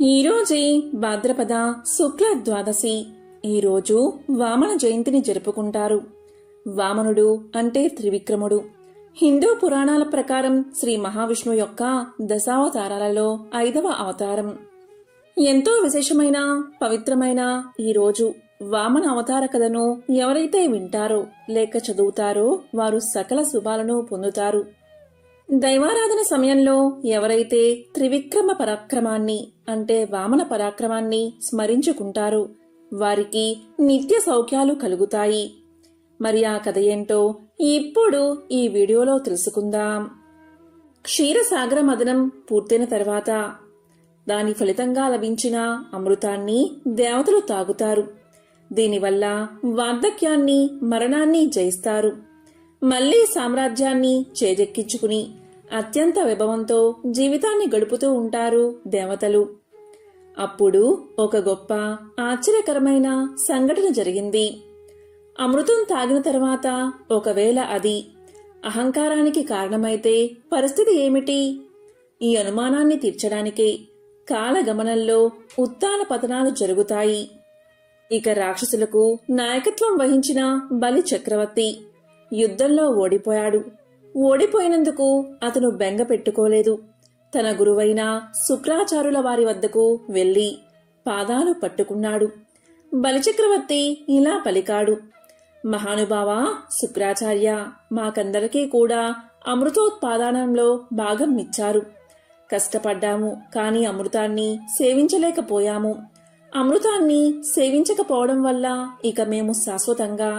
ఈరోజే భాద్రపద శుక్ల ద్వాదశి. ఈరోజు వామన జయంతిని జరుపుకుంటారు. వామనుడు అంటే త్రివిక్రముడు. హిందూ పురాణాల ప్రకారం శ్రీ మహావిష్ణువు యొక్క దశావతారాలలో 5వ అవతారం. ఎంతో విశేషమైన పవిత్రమైన ఈరోజు వామన అవతార కథను ఎవరైతే వింటారో లేక చదువుతారో వారు సకల శుభాలను పొందుతారు. దైవారాధన సమయంలో ఎవరైతే త్రివిక్రమ పరాక్రమాన్ని అంటే వామన పరాక్రమాన్ని స్మరించుకుంటారో వారికి నిత్య సౌఖ్యాలు కలుగుతాయి. మరి ఆ కథ ఏంటో ఇప్పుడు ఈ వీడియోలో తెలుసుకుందాం. క్షీరసాగర మదనం పూర్తయిన తర్వాత దాని ఫలితంగా లభించిన అమృతాన్ని దేవతలు తాగుతారు. దీనివల్ల వార్ధక్యాన్ని మరణాన్ని జయిస్తారు. మళ్లీ సామ్రాజ్యాన్ని చేజెక్కించుకుని అత్యంత వైభవంతో జీవితాన్ని గడుపుతూ ఉంటారు దేవతలు. అప్పుడు ఒక గొప్ప ఆశ్చర్యకరమైన సంఘటన జరిగింది. అమృతం తాగిన తర్వాత ఒకవేళ అది అహంకారానికి కారణమైతే పరిస్థితి ఏమిటి? ఈ అనుమానాన్ని తీర్చడానికే కాలగమనంలో ఉత్తాన పతనాలు జరుగుతాయి. ఇక రాక్షసులకు నాయకత్వం వహించిన బలి చక్రవర్తి యుద్ధంలో ఓడిపోయాడు. ఓడిపోయినందుకు అతను బెంగ పెట్టుకోలేదు. తన గురువైన శుక్రాచార్యుల వారి వద్దకు వెళ్లి పాదాలు పట్టుకున్నాడు. బలిచక్రవర్తి ఇలా పలికాడు: మహానుభావా శుక్రాచార్య, మాకందరికీ కూడా అమృతోత్పాదనంలో భాగం ఇచ్చారు. కష్టపడ్డాము, కాని అమృతాన్ని సేవించలేకపోయాము. అమృతాన్ని సేవించకపోవడం వల్ల ఇక మేము శాశ్వతంగా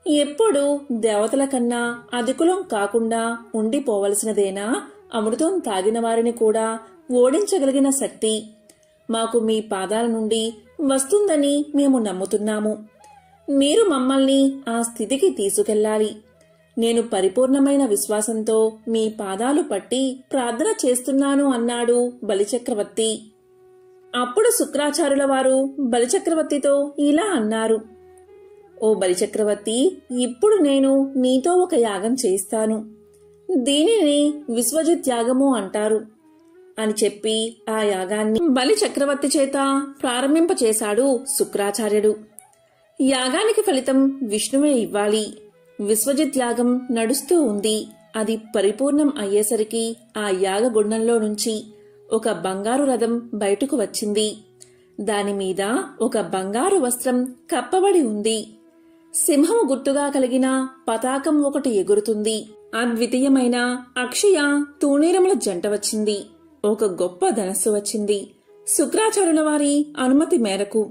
ఎప్పుడు దేవతల కన్నా అధికులం కాకుండా ఉండిపోవలసినదేనా? అమృతం తాగిన వారిని కూడా ఓడించగలిగిన శక్తి మాకు మీ పాదాల నుండి వస్తుందని మేము నమ్ముతున్నాము. మీరు మమ్మల్ని ఆ స్థితికి తీసుకెళ్లాలి. నేను పరిపూర్ణమైన విశ్వాసంతో మీ పాదాలు పట్టి ప్రార్థన చేస్తున్నాను అన్నాడు బలిచక్రవర్తి. అప్పుడు శుక్రాచార్యుల వారు బలిచక్రవర్తితో ఇలా అన్నారు: ఓ బలిచక్రవర్తి, ఇప్పుడు నేను నీతో ఒక యాగం చేయిస్తాను. దీనిని విశ్వజిత్ యాగము అంటారు అని చెప్పి ఆ యాగాన్ని బలిచక్రవర్తి చేత ప్రారంభింపచేశాడు శుక్రాచార్యుడు. యాగానికి ఫలితం విష్ణువే ఇవ్వాలి. విశ్వజిత్ యాగం నడుస్తూ ఉంది. అది పరిపూర్ణం అయ్యేసరికి ఆ యాగగుండంలో నుంచి ఒక బంగారు రథం బయటకు వచ్చింది. దానిమీద ఒక బంగారు వస్త్రం కప్పబడి ఉంది. సింహము గుర్తుగా కలిగిన పతాకం ఒకటి ఎగురుతుంది. అద్వితీయమైన అక్షయ తూణీరముల జంట వచ్చింది. ఒక గొప్ప ధనస్సు వచ్చింది. శుక్రాచార్యుల వారి అనుమతి మేరకు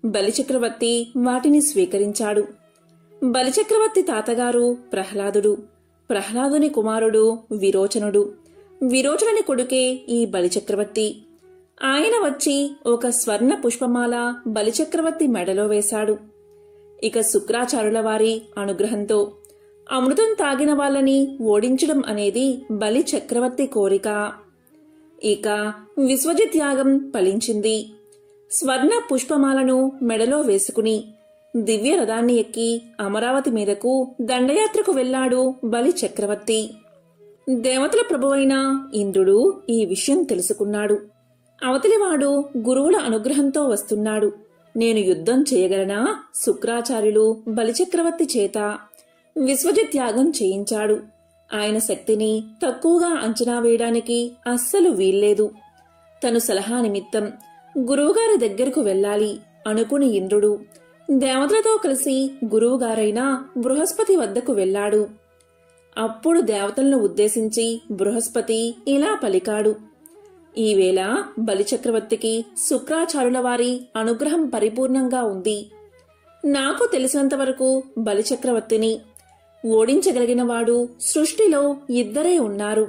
బలిచక్రవర్తి వాటిని స్వీకరించాడు. బలిచక్రవర్తి తాతగారు ప్రహ్లాదుడు, ప్రహ్లాదుని కుమారుడు విరోచనుడు, విరోచనుని కొడుకే ఈ బలిచక్రవర్తి. ఆయన వచ్చి ఒక స్వర్ణ పుష్పమాల బలిచక్రవర్తి మెడలో వేశాడు. ఇక శుక్రాచార్యుల వారి అనుగ్రహంతో అమృతం తాగిన వాళ్ళని ఓడించడం అనేది బలి చక్రవర్తి కోరిక. ఇక విశ్వజిత్ యాగం ఫలించింది. స్వర్ణ పుష్పమాలను మెడలో వేసుకుని దివ్య రథాన్ని ఎక్కి అమరావతి మీదకు దండయాత్రకు వెళ్లాడు బలి చక్రవర్తి. దేవతల ప్రభువైన ఇంద్రుడు ఈ విషయం తెలుసుకున్నాడు. అవతలివాడు గురువుల అనుగ్రహంతో వస్తున్నాడు, నేను యుద్ధం చేయగలనా? శుక్రాచార్యులు బలిచక్రవర్తి చేత విశ్వజిత్ యాగం చేయించాడు. ఆయన శక్తిని తక్కువగా అంచనా వేయడానికి అస్సలు వీల్లేదు. తను సలహా నిమిత్తం గురువుగారి దగ్గరకు వెళ్లాలి అనుకుని ఇంద్రుడు దేవతలతో కలిసి గురువుగారైన బృహస్పతి వద్దకు వెళ్లాడు. అప్పుడు దేవతలను ఉద్దేశించి బృహస్పతి ఇలా పలికాడు: ఈవేళ బలిచక్రవర్తికి శుక్రాచార్యుల వారి అనుగ్రహం పరిపూర్ణంగా ఉంది. నాకు తెలిసినంతవరకు బలిచక్రవర్తిని ఓడించగలిగినవాడు సృష్టిలో ఇద్దరే ఉన్నారు.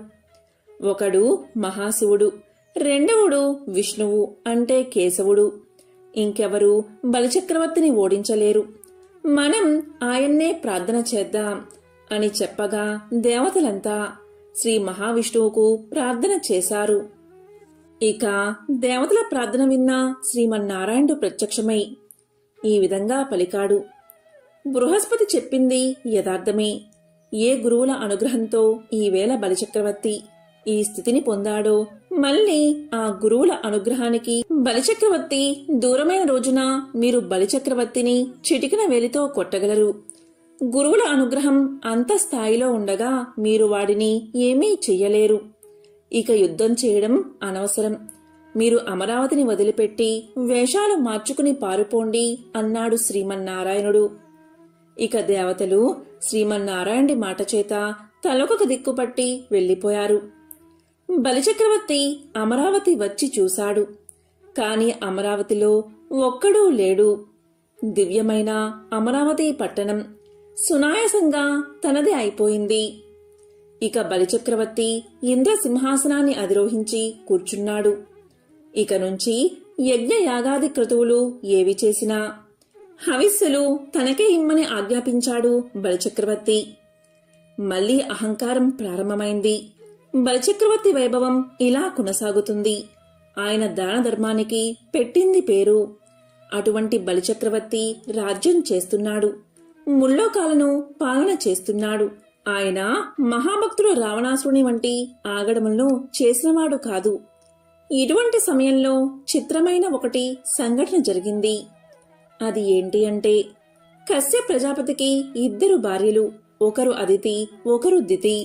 ఒకడు మహాశివుడు, రెండవడు విష్ణువు అంటే కేశవుడు. ఇంకెవరూ బలిచక్రవర్తిని ఓడించలేరు. మనం ఆయన్నే ప్రార్థన చేద్దాం అని చెప్పగా దేవతలంతా శ్రీ మహావిష్ణువుకు ప్రార్థన చేశారు. ఇక దేవతల ప్రార్థన విన్న శ్రీమన్నారాయణుడు ప్రత్యక్షమై ఈ విధంగా పలికాడు: బృహస్పతి చెప్పింది యథార్థమే. ఏ గురువుల అనుగ్రహంతో ఈవేళ బలిచక్రవర్తి ఈ స్థితిని పొందాడో మళ్ళీ ఆ గురువుల అనుగ్రహానికి బలిచక్రవర్తి దూరమైన రోజున మీరు బలిచక్రవర్తిని చిటికిన వేలితో కొట్టగలరు. గురువుల అనుగ్రహం అంత స్థాయిలో ఉండగా మీరు వాడిని ఏమీ చెయ్యలేరు. ఇక యుద్ధం చేయడం అనవసరం. మీరు అమరావతిని వదిలిపెట్టి వేషాలు మార్చుకుని పారిపోండి అన్నాడు శ్రీమన్నారాయణుడు. ఇక దేవతలు శ్రీమన్నారాయణుడి మాట చేత తలొక దిక్కుపట్టి వెళ్లిపోయారు. బలిచక్రవర్తి అమరావతి వచ్చి చూశాడు. కాని అమరావతిలో ఒక్కడూ లేడు. దివ్యమైన అమరావతి పట్టణం సునాయాసంగా తనది అయిపోయింది. ఇక బలిచక్రవర్తి ఇంద్రసింహాసనాన్ని అధిరోహించి కూర్చున్నాడు. ఇక నుంచి యజ్ఞయాగాది క్రతువులు ఏవి చేసినా హవిస్సులు తనకే ఇమ్మని ఆజ్ఞాపించాడు బలిచక్రవర్తి. మళ్లీ అహంకారం ప్రారంభమైంది. బలిచక్రవర్తి వైభవం ఇలా కొనసాగుతుంది. ఆయన దాన ధర్మానికి పెట్టింది పేరు. అటువంటి బలిచక్రవర్తి రాజ్యం చేస్తున్నాడు. ముల్లోకాలను పాలన చేస్తున్నాడు. ఆయన మహాభక్తుడు రావణాసురుని వంటి ఆగడములను చేసినవాడు కాదు. ఇటువంటి సమయంలో చిత్రమైన ఒకటి సంఘటన జరిగింది. అది ఏంటి అంటే, కశ్యప ప్రజాపతికి 2 భార్యలు. ఒకరు అదితి, ఒకరు దితి.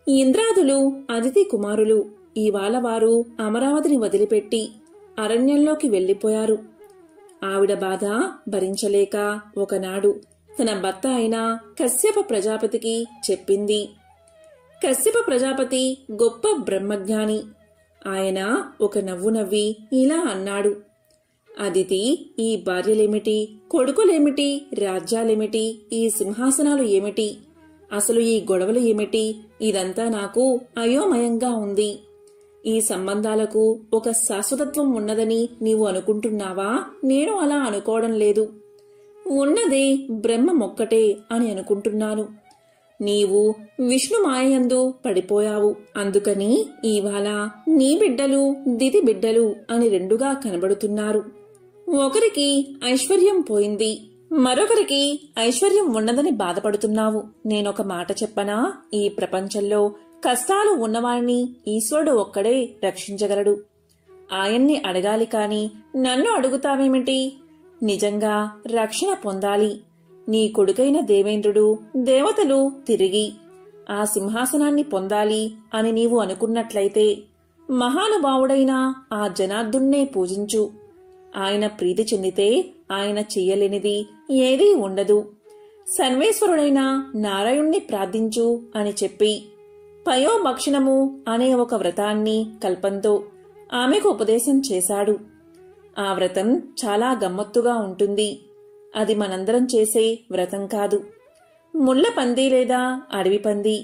ఇంద్రాదులు అదితి కుమారులు. ఇవాళ వారు అమరావతిని వదిలిపెట్టి అరణ్యంలోకి వెళ్లిపోయారు. ఆవిడ బాధ భరించలేక ఒకనాడు తన భర్త అయిన కశ్యప ప్రజాపతికి చెప్పింది. కశ్యప ప్రజాపతి గొప్ప బ్రహ్మజ్ఞాని. ఆయన ఒక నవ్వు నవ్వి ఇలా అన్నాడు, అదితి, ఈ భార్యలేమిటి, కొడుకులేమిటి, రాజ్యాలేమిటి, ఈ సింహాసనాలు ఏమిటి, అసలు ఈ గొడవలు ఏమిటి, ఇదంతా నాకు అయోమయంగా ఉంది. ఈ సంబంధాలకు ఒక శాశ్వతత్వం ఉన్నదని నీవు అనుకుంటున్నావా? నేను అలా అనుకోవడం లేదు. ఉన్నదే బ్రహ్మమొక్కటే అని అనుకుంటున్నాను. నీవు విష్ణుమాయందు పడిపోయావు. అందుకని ఇవాళ నీ బిడ్డలు దితి బిడ్డలు అని రెండుగా కనబడుతున్నారు. ఒకరికి ఐశ్వర్యం పోయింది, మరొకరికి ఐశ్వర్యం ఉన్నదని బాధపడుతున్నావు. నేనొక మాట చెప్పనా? ఈ ప్రపంచంలో కష్టాలు ఉన్నవారిని ఈశ్వరుడు ఒక్కడే రక్షించగలడు. ఆయన్ని అడగాలి కాని నన్ను అడుగుతావేమిటి? నిజంగా రక్షణ పొందాలి. నీ కొడుకైన దేవేంద్రుడు, దేవతలు తిరిగి ఆ సింహాసనాన్ని పొందాలి అని నీవు అనుకున్నట్లయితే మహానుభావుడైన ఆ జనార్దున్నే పూజించు. ఆయన ప్రీతి చెందితే ఆయన చెయ్యలేనిది ఏదీ ఉండదు. సర్వేశ్వరుడైన నారాయణ్ణి ప్రార్థించు అని చెప్పి పయోభక్షణము అనే ఒక వ్రతాన్ని కల్పంతో ఆమెకు ఉపదేశం చేశాడు. ఆ వ్రతం చాలా గమ్మత్తుగా ఉంటుంది. అది మనందరం చేసే వ్రతం కాదు. ముళ్ల పంది లేదా అడవి పంది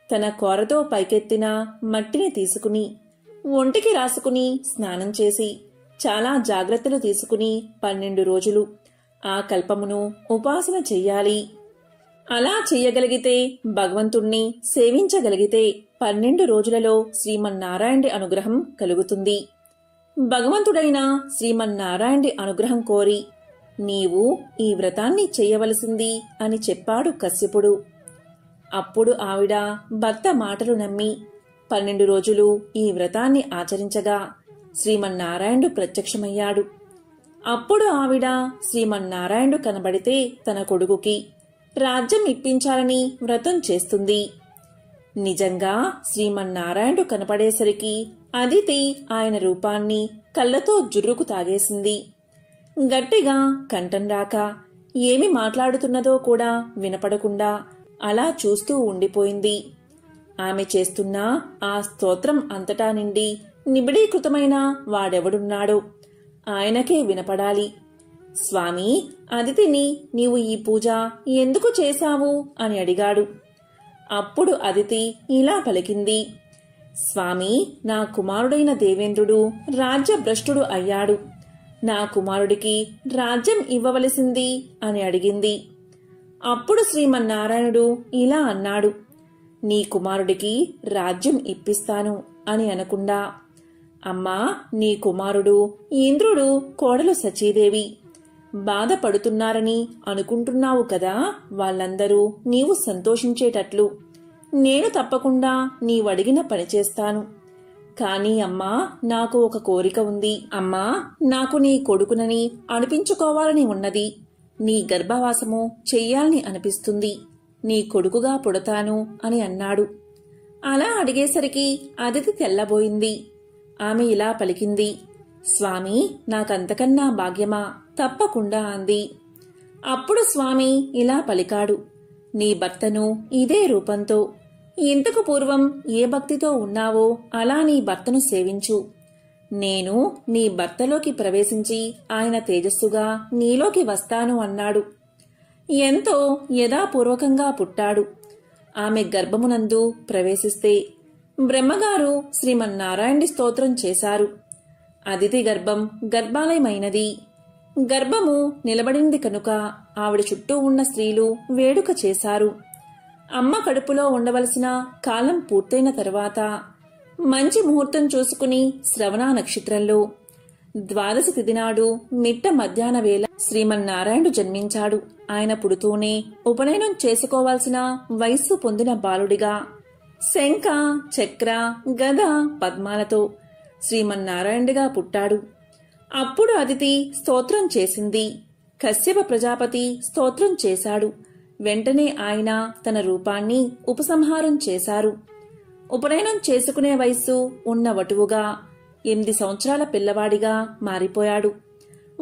తన కోరతో పైకెత్తిన మట్టిని తీసుకుని ఒంటికి రాసుకుని స్నానం చేసి చాలా జాగ్రత్తలు తీసుకుని 12 రోజులు ఆ కల్పమును ఉపాసన చెయ్యాలి. అలా చెయ్యగలిగితే, భగవంతుణ్ణి సేవించగలిగితే 12 రోజులలో శ్రీమన్నారాయణుడి అనుగ్రహం కలుగుతుంది. భగవంతుడైన శ్రీమన్నారాయణుడి అనుగ్రహం కోరి నీవు ఈ వ్రతాన్ని చెయ్యవలసింది అని చెప్పాడు కశ్యపుడు. అప్పుడు ఆవిడ భర్త మాటలు నమ్మి 12 రోజులు ఈ వ్రతాన్ని ఆచరించగా శ్రీమన్నారాయణుడు ప్రత్యక్షమయ్యాడు. అప్పుడు ఆవిడ శ్రీమన్నారాయణుడు కనబడితే తన కొడుకుకి రాజ్యం ఇప్పించాలని వ్రతం చేస్తుంది. నిజంగా శ్రీమన్నారాయణుడు కనపడేసరికి అదితి ఆయన రూపాన్ని కళ్ళతో జుర్రుకు తాగేసింది. గట్టిగా కంఠం రాక ఏమి మాట్లాడుతున్నదో కూడా వినపడకుండా అలా చూస్తూ ఉండిపోయింది. ఆమె చేస్తున్న ఆ స్తోత్రం అంతటా నిండి నిబిడీకృతమైన వాడెవడున్నాడో ఆయనకే వినపడాలి. స్వామి, అదితిని నీవు ఈ పూజ ఎందుకు చేశావు అని అడిగాడు. అప్పుడు అదితి ఇలా పలికింది, స్వామి, నా కుమారుడైన దేవేంద్రుడు రాజ్యభ్రష్టుడు అయ్యాడు. నా కుమారుడికి రాజ్యం ఇవ్వవలసింది అని అడిగింది. అప్పుడు శ్రీమన్నారాయణుడు ఇలా అన్నాడు, నీ కుమారుడికి రాజ్యం ఇప్పిస్తాను అని అనకుండా, అమ్మా, నీ కుమారుడు ఇంద్రుడు, కోడలు సచీదేవి బాధపడుతున్నారని అనుకుంటున్నావు కదా, వాళ్ళందరూ నీవు సంతోషించేటట్లు నేను తప్పకుండా నీవడిగిన పని చేస్తాను. కానీ అమ్మా, నాకు ఒక కోరిక ఉంది. అమ్మా, నాకు నీ కొడుకునని అనిపించుకోవాలని ఉన్నది. నీ గర్భవాసము చెయ్యాలని అనిపిస్తుంది. నీ కొడుకుగా పుడతాను అని అన్నాడు. అలా అడిగేసరికి అదితి తెల్లబోయింది. ఆమె ఇలా పలికింది, స్వామి, నాకంతకన్నా భాగ్యమా? తప్పకుండా అంది. అప్పుడు స్వామి ఇలా పలికాడు, నీ భర్తను ఇదే రూపంతో, ఇంతకు పూర్వం ఏ భక్తితో ఉన్నావో అలా నీ భర్తను సేవించు. నేను నీ భర్తలోకి ప్రవేశించి ఆయన తేజస్సుగా నీలోకి వస్తాను అన్నాడు. ఎంతో యథాపూర్వకంగా పుట్టాడు. ఆమె గర్భమునందు ప్రవేశిస్తే బ్రహ్మగారు శ్రీమన్నారాయణుడి స్తోత్రం చేశారు. అదితి గర్భం గర్భాలయమైనది. గర్భము నిలబడింది కనుక ఆవిడ చుట్టూ ఉన్న స్త్రీలు వేడుక చేశారు. అమ్మ కడుపులో ఉండవలసిన కాలం పూర్తయిన తరువాత మంచి ముహూర్తం చూసుకుని శ్రవణ నక్షత్రంలో ద్వాదశి తిథి నాడు మిట్ట మధ్యాహ్న వేళ శ్రీమన్నారాయణుడు జన్మించాడు. ఆయన పుడుతూనే ఉపనయనం చేసుకోవాల్సిన వయస్సు పొందిన బాలుడిగా శంఖ, చక్ర, గద, పద్మాలతో శ్రీమన్నారాయణుడిగా పుట్టాడు. అప్పుడు అదితి స్తోత్రం చేసింది. కశ్యప ప్రజాపతి స్తోత్రం చేశాడు. వెంటనే ఆయన తన రూపాన్ని ఉపసంహారం చేశారు. ఉపనయనం చేసుకునే వయస్సు ఉన్న వటువుగా 8 సంవత్సరాల పిల్లవాడిగా మారిపోయాడు.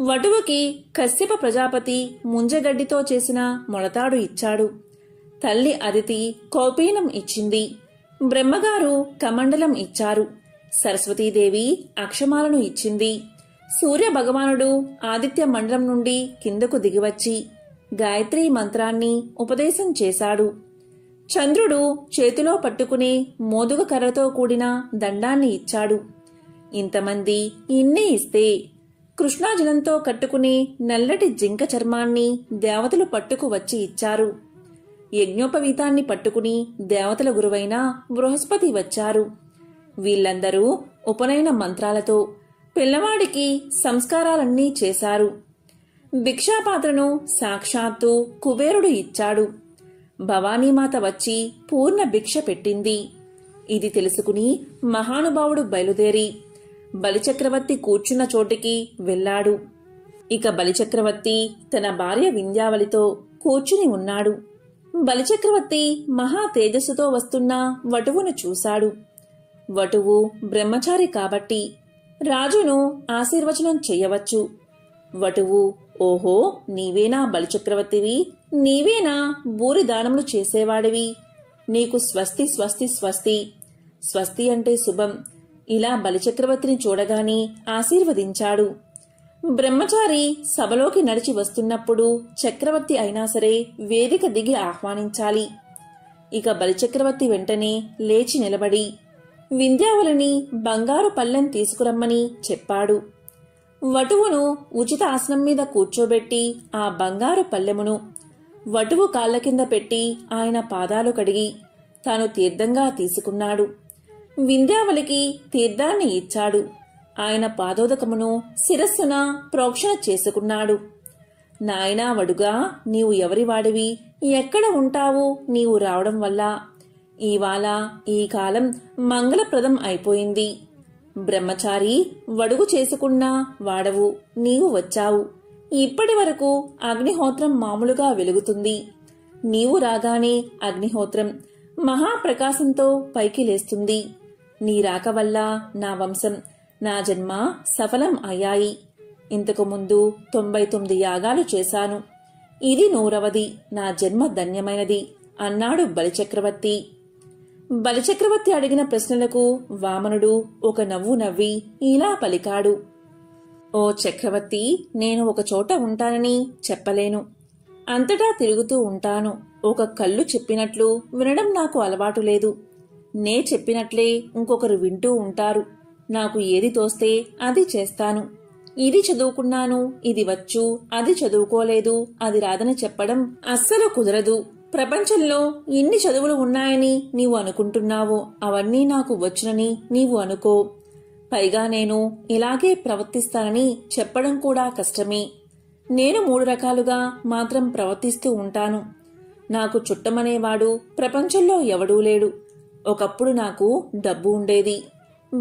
వటువుకి కశ్యప ప్రజాపతి ముంజగడ్డితో చేసిన మొలతాడు ఇచ్చాడు. తల్లి అదితి కౌపీనం ఇచ్చింది. బ్రహ్మగారు కమండలం ఇచ్చారు. సరస్వతీదేవి అక్షమాలను ఇచ్చింది. సూర్య భగవానుడు ఆదిత్య మండలం నుండి కిందకు దిగివచ్చి గాయత్రీ మంత్రాన్ని ఉపదేశం చేశాడు. చంద్రుడు చేతిలో పట్టుకునే మోదుగ కర్రతో కూడిన దండాన్ని ఇచ్చాడు. ఇంతమంది ఇన్ని ఇస్తే కృష్ణాజలంతో కట్టుకునే నల్లటి జింక చర్మాన్ని దేవతలు పట్టుకు వచ్చి ఇచ్చారు. యజ్ఞోపవీతాన్ని పట్టుకుని దేవతల గురువైన బృహస్పతి వచ్చారు. వీళ్ళందరూ ఉపనయన మంత్రాలతో పిల్లవాడికి సంస్కారాలన్నీ చేశారు. భిక్షాపాత్రను సాక్షాత్తు కుబేరుడు ఇచ్చాడు. భవానీమాత వచ్చి పూర్ణ భిక్ష పెట్టింది. ఇది తెలుసుకుని మహానుభావుడు బయలుదేరి బలిచక్రవర్తి కూర్చున్న చోటికి వెళ్లాడు. ఇక బలిచక్రవర్తి తన భార్య వింధ్యావళితో కూర్చుని ఉన్నాడు. బలిచక్రవర్తి మహా తేజస్సుతో వస్తున్న వటువును చూశాడు. వటువు బ్రహ్మచారి కాబట్టి రాజును ఆశీర్వచనం చెయ్యవచ్చు. వటువు, ఓహో, నీవేనా బలిచక్రవర్తివి? నీవేనా బూరి దానములు చేసేవాడివి? నీకు స్వస్తి స్వస్తి స్వస్తి. స్వస్తి అంటే శుభం. ఇలా బలిచక్రవర్తిని చూడగానే ఆశీర్వదించాడు. బ్రహ్మచారి సభలోకి నడిచి వస్తున్నప్పుడు చక్రవర్తి అయినా సరే వేదిక దిగి ఆహ్వానించాలి. ఇక బలిచక్రవర్తి వెంటనే లేచి నిలబడి వింధ్యావళిని బంగారు పళ్ళెం తీసుకురమ్మని చెప్పాడు. వటువును ఉచిత ఆసనం మీద కూర్చోబెట్టి ఆ బంగారు పళ్ళెమును వటువు కాళ్ల కింద పెట్టి ఆయన పాదాలు కడిగి తాను తీర్థంగా తీసుకున్నాడు. వింధ్యావళికి తీర్థాన్ని ఇచ్చాడు. ఆయన పాదోదకమును శిరస్సున ప్రోక్షణ చేసుకున్నాడు. నాయనా వడుగా, నీవు ఎవరివాడివి? ఎక్కడ ఉంటావు? నీవు రావడం వల్ల ఇవాళ ఈ కాలం మంగళప్రదం అయిపోయింది. బ్రహ్మచారి వడుగు చేసుకున్నా వాడవు, నీవు వచ్చావు. ఇప్పటి వరకు అగ్నిహోత్రం మామూలుగా వెలుగుతుంది. నీవు రాగానే అగ్నిహోత్రం మహాప్రకాశంతో పైకి లేస్తుంది. నీ రాక వల్ల నా వంశం, నా జన్మ సఫలం అయ్యాయి. ఇంతకు ముందు 99 యాగాలు చేశాను. ఇది 100వది. నా జన్మ ధన్యమైనది అన్నాడు బలిచక్రవర్తి. బలిచక్రవర్తి అడిగిన ప్రశ్నలకు వామనుడు ఒక నవ్వు నవ్వి ఇలా పలికాడు, ఓ చక్రవర్తి, నేను ఒక చోట ఉంటానని చెప్పలేను. అంతటా తిరుగుతూ ఉంటాను. ఒక కళ్ళు చెప్పినట్లు వినడం నాకు అలవాటు లేదు. నే చెప్పినట్లే ఇంకొకరు వింటూ ఉంటారు. నాకు ఏది తోస్తే అది చేస్తాను. ఇది చదువుకున్నాను, ఇది వచ్చు, అది చదువుకోలేదు, అది రాదని చెప్పడం అస్సలు కుదరదు. ప్రపంచంలో ఎన్ని చదువులు ఉన్నాయని నీవు అనుకుంటున్నావో అవన్నీ నాకు వచ్చునని నీవు అనుకో. పైగా నేను ఇలాగే ప్రవర్తిస్తానని చెప్పడం కూడా కష్టమే. నేను 3 రకాలుగా మాత్రం ప్రవర్తిస్తూ ఉంటాను. నాకు చుట్టమనేవాడు ప్రపంచంలో ఎవడూ లేడు. ఒకప్పుడు నాకు డబ్బు ఉండేది.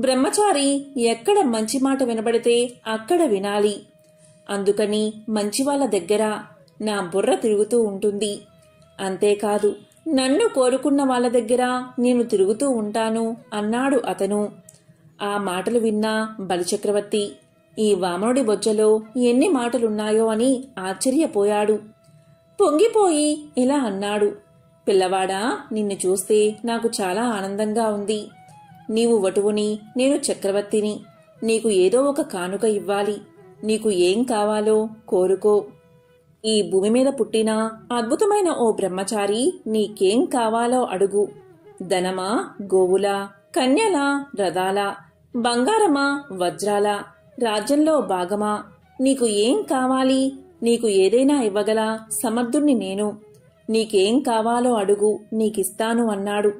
బ్రహ్మచారి ఎక్కడ మంచి మాట వినబడితే అక్కడ వినాలి. అందుకని మంచివాళ్ల దగ్గర నా బుర్ర తిరుగుతూ ఉంటుంది. అంతేకాదు నన్ను కోరుకున్న వాళ్ళ దగ్గర నేను తిరుగుతూ ఉంటాను అన్నాడు అతను. ఆ మాటలు విన్న బలిచక్రవర్తి ఈ వామనుడి బొజ్జలో ఎన్ని మాటలున్నాయో అని ఆశ్చర్యపోయాడు. పొంగిపోయి ఇలా అన్నాడు, పిల్లవాడా, నిన్ను చూస్తే నాకు చాలా ఆనందంగా ఉంది. నీవు వటువుని, నేను చక్రవర్తిని. నీకు ఏదో ఒక కానుక ఇవ్వాలి. నీకు ఏం కావాలో కోరుకో. ఈ భూమి మీద పుట్టిన అద్భుతమైన ఓ బ్రహ్మచారి నీకేం కావాలో అడుగు. ధనమా, గోవులా, కన్యలా, రథాలా, బంగారమా, వజ్రాలా, రాజ్యంలో భాగమా, నీకు ఏం కావాలి? నీకు ఏదైనా ఇవ్వగల సమర్థుణ్ణి నేను. నీకేం కావాలో అడుగు, నీకిస్తాను అన్నాడు.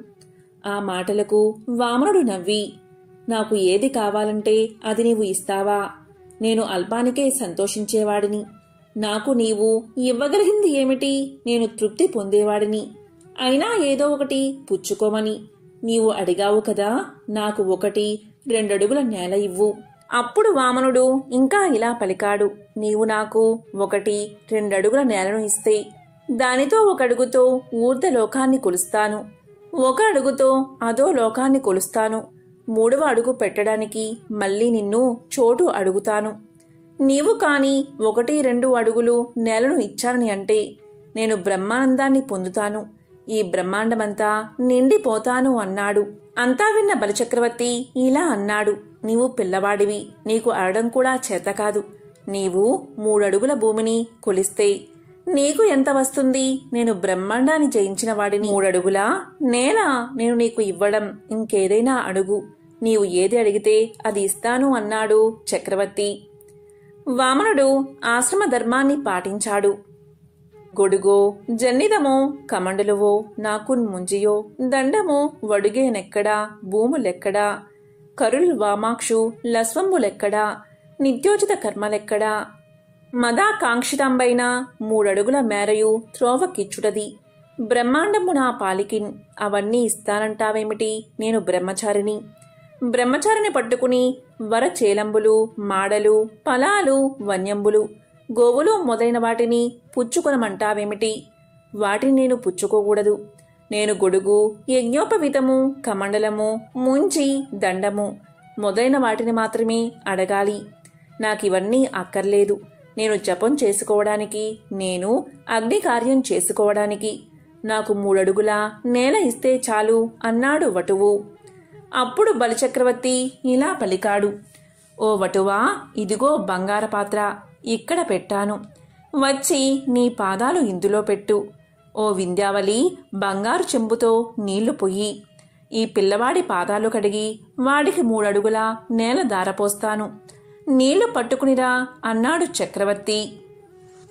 ఆ మాటలకు వామనుడు నవ్వి, నాకు ఏది కావాలంటే అది నీవు ఇస్తావా? నేను అల్పానికే సంతోషించేవాడిని. నాకు నీవు ఇవ్వగలిగింది ఏమిటి? నేను తృప్తి పొందేవాడిని. అయినా ఏదో ఒకటి పుచ్చుకోమని నీవు అడిగావు కదా, నాకు 1-2 అడుగుల నేల ఇవ్వు. అప్పుడు వామనుడు ఇంకా ఇలా పలికాడు, నీవు నాకు 1-2 అడుగుల నేలను ఇస్తే దానితో 1 అడుగుతో ఊర్ధ్వలోకాన్ని కొలుస్తాను, 1 అడుగుతో అదో లోకాన్ని కొలుస్తాను. 3వ అడుగు పెట్టడానికి మళ్ళీ నిన్ను చోటు అడుగుతాను. నీవు కాని 1-2 అడుగులు నేలను ఇచ్చానని అంటే నేను బ్రహ్మానందాన్ని పొందుతాను. ఈ బ్రహ్మాండమంతా నిండిపోతాను అన్నాడు. అంతా విన్న బలిచక్రవర్తి ఇలా అన్నాడు, నీవు పిల్లవాడివి, నీకు అడడం కూడా చేతకాదు. నీవు 3 అడుగుల భూమిని కొలిస్తే నీకు ఎంత వస్తుంది? నేను బ్రహ్మాండాన్ని జయించిన వాడిని. 3 అడుగుల నేల నేను నీకు ఇవ్వడం. ఇంకేదైనా అడుగు, నీవు ఏది అడిగితే అది ఇస్తాను అన్నాడు చక్రవర్తి. వామనుడు ఆశ్రమ ధర్మాన్ని పాటించాడు. గొడుగో, జన్నిదమో, కమండలువో, నాకున్ ముంజియో, దండమో, వడుగేనెక్కడా, భూములెక్కడా, కరుల్ వామాక్షు, లస్వంబులెక్కడా, నిత్యోచిత కర్మలెక్కడా, మదాకాంక్షితంబైన 3 అడుగుల మేరయు త్రోవకిచ్చుటది. బ్రహ్మాండము నా పాలికిన్, అవన్నీ ఇస్తానంటావేమిటి? నేను బ్రహ్మచారిని. బ్రహ్మచారిని పట్టుకుని వరచేలంబులు, మాడలు, ఫలాలు, వన్యంబులు, గోవులు మొదలైన వాటిని పుచ్చుకొనమంటావేమిటి? వాటిని నేను పుచ్చుకోకూడదు. నేను గొడుగు, యజ్ఞోపవీతము, కమండలము, ముంచి, దండము మొదలైన వాటిని మాత్రమే అడగాలి. నాకివన్నీ అక్కర్లేదు. నేను జపం చేసుకోవడానికి, నేను అగ్ని కార్యం చేసుకోవడానికి నాకు 3 అడుగుల నేల ఇస్తే చాలు అన్నాడు వటువు. అప్పుడు బలిచక్రవర్తి ఇలా పలికాడు, ఓ వటువా, ఇదిగో బంగార పాత్ర ఇక్కడ పెట్టాను. వచ్చి నీ పాదాలు ఇందులో పెట్టు. ఓ వింధ్యావళి, బంగారు చెంబుతో నీళ్లు పొయ్యి. ఈ పిల్లవాడి పాదాలు కడిగి వాడికి 3 అడుగుల నేల దారపోస్తాను. నీళ్లు పట్టుకునిరా అన్నాడు చక్రవర్తి.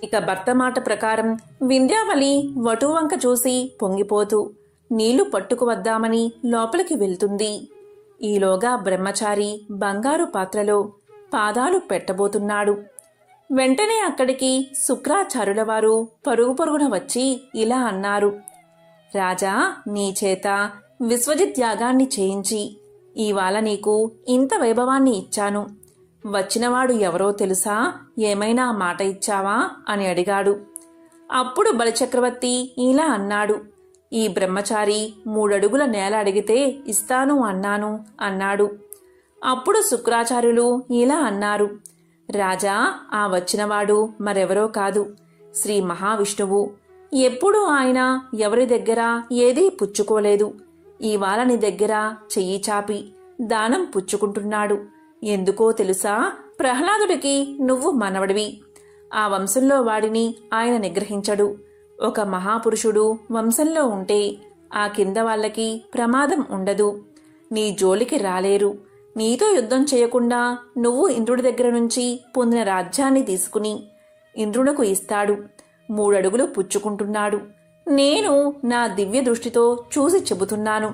ఇక భర్త మాట ప్రకారం వింధ్యావళి వటువంక చూసి పొంగిపోతూ నీళ్లు పట్టుకువద్దామని లోపలికి వెళ్తుంది. ఈలోగా బ్రహ్మచారి బంగారు పాత్రలో పాదాలు పెట్టబోతున్నాడు. వెంటనే అక్కడికి శుక్రాచార్యుల వారు పరుగు పరుగున వచ్చి ఇలా అన్నారు, రాజా, నీ చేత విశ్వజిత్ యాగాన్ని చేయించి ఇవాళ నీకు ఇంత వైభవాన్ని ఇచ్చాను. వచ్చినవాడు ఎవరో తెలుసా? ఏమైనా మాట ఇచ్చావా అని అడిగాడు. అప్పుడు బలిచక్రవర్తి ఇలా అన్నాడు, ఈ బ్రహ్మచారి 3 అడుగుల నేల అడిగితే ఇస్తాను అన్నాడు. అప్పుడు శుక్రాచార్యులు ఇలా అన్నారు, రాజా, ఆ వచ్చినవాడు మరెవరో కాదు, శ్రీ మహావిష్ణువు. ఎప్పుడూ ఆయన ఎవరి దగ్గర ఏదీ పుచ్చుకోలేదు. ఇవాళ నీ దగ్గర చెయ్యి చాపి దానం పుచ్చుకుంటున్నాడు. ఎందుకో తెలుసా? ప్రహ్లాదుడికి నువ్వు మనవడివి. ఆ వంశంలో వాడిని ఆయన నిగ్రహించడు. ఒక మహాపురుషుడు వంశంలో ఉంటే ఆ కింద వాళ్ళకి ప్రమాదం ఉండదు. నీ జోలికి రాలేరు. నీతో యుద్ధం చేయకుండా నువ్వు ఇంద్రుడి దగ్గర నుంచి పొందిన రాజ్యాన్ని తీసుకుని ఇంద్రునకు ఇస్తాడు. 3 అడుగులు పుచ్చుకుంటున్నాడు. నేను నా దివ్య దృష్టితో చూసి చెబుతున్నాను.